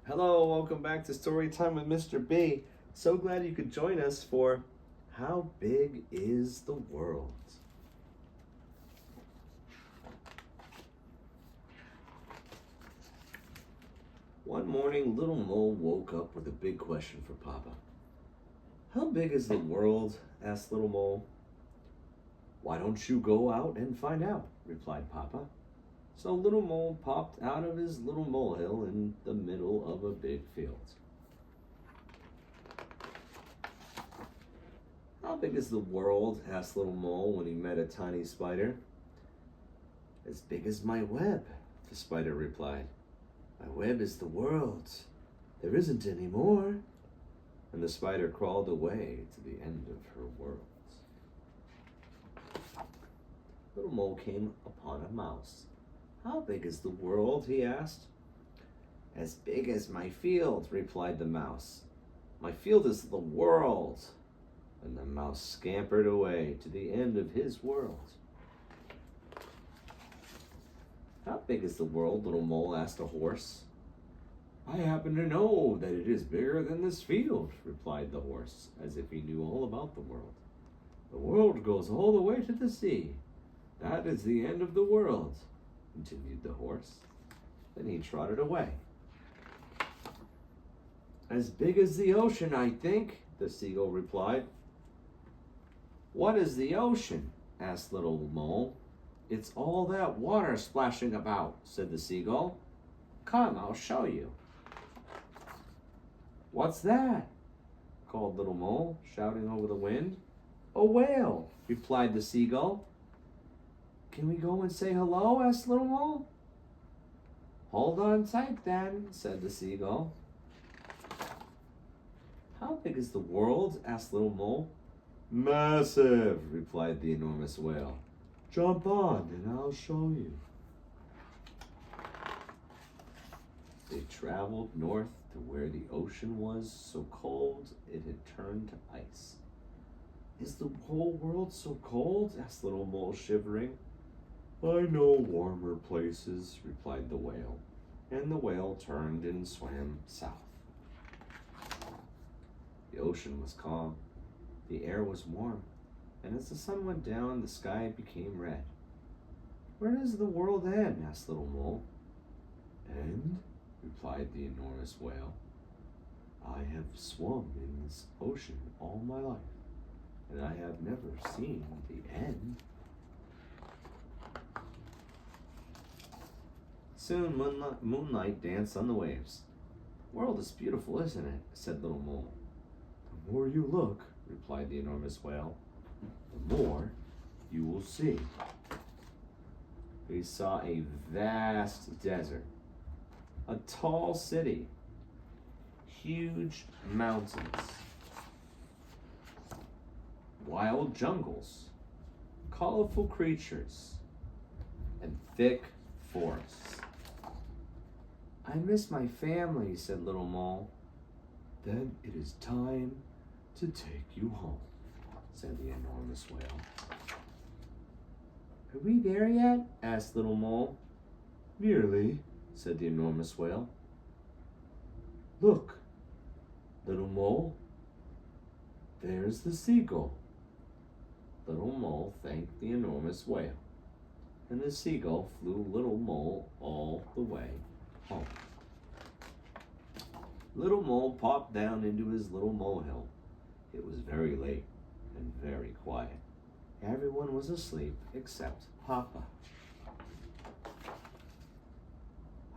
Hello, welcome back to Story Time with Mr. B. So glad you could join us for How Big is the World? One morning, little Mole woke up with a big question for Papa. How big is the world? Asked little Mole. Why don't you go out and find out? Replied Papa. So little Mole popped out of his little molehill in the middle of a big field. How big is the world? Asked little Mole when he met a tiny spider. As big as my web, the spider replied. My web is the world. There isn't any more. And the spider crawled away to the end of her world. Little Mole came upon a mouse. How big is the world? He asked. As big as my field, replied the mouse. My field is the world. And the mouse scampered away to the end of his world. How big is the world? Little Mole asked a horse. I happen to know that it is bigger than this field, replied the horse, as if he knew all about the world. The world goes all the way to the sea. That is the end of the world, continued the horse. Then he trotted away. As big as the ocean, I think, the seagull replied. What is the ocean? Asked little Mole. It's all that water splashing about, said the seagull. Come, I'll show you. What's that? Called little Mole, shouting over the wind. A whale, replied the seagull. Can we go and say hello? Asked little Mole. Hold on tight then, said the seagull. How big is the world? Asked little Mole. Massive, replied the enormous whale. Jump on and I'll show you. They traveled north to where the ocean was so cold it had turned to ice. Is the whole world so cold? Asked little Mole, shivering. I know warmer places, replied the whale, and the whale turned and swam south. The ocean was calm, the air was warm, and as the sun went down, the sky became red. Where does the world end? Asked little Mole. End? Replied the enormous whale. I have swum in this ocean all my life, and I have never seen the end. Soon moonlight danced on the waves. The world is beautiful, isn't it? Said little Mole. The more you look, replied the enormous whale, the more you will see. He saw a vast desert, a tall city, huge mountains, wild jungles, colorful creatures, and thick forests. I miss my family, said little Mole. Then it is time to take you home, said the enormous whale. Are we there yet? Asked little Mole. Nearly, said the enormous whale. Look, little Mole, there's the seagull. Little Mole thanked the enormous whale, and the seagull flew little Mole all the way home. Little Mole popped down into his little molehill. It was very late and very quiet. Everyone was asleep except Papa.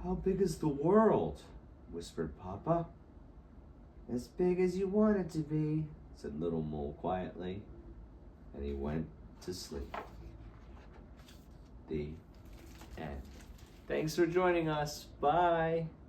How big is the world? Whispered Papa. As big as you want it to be, said little Mole quietly, and he went to sleep. The end. Thanks for joining us. Bye.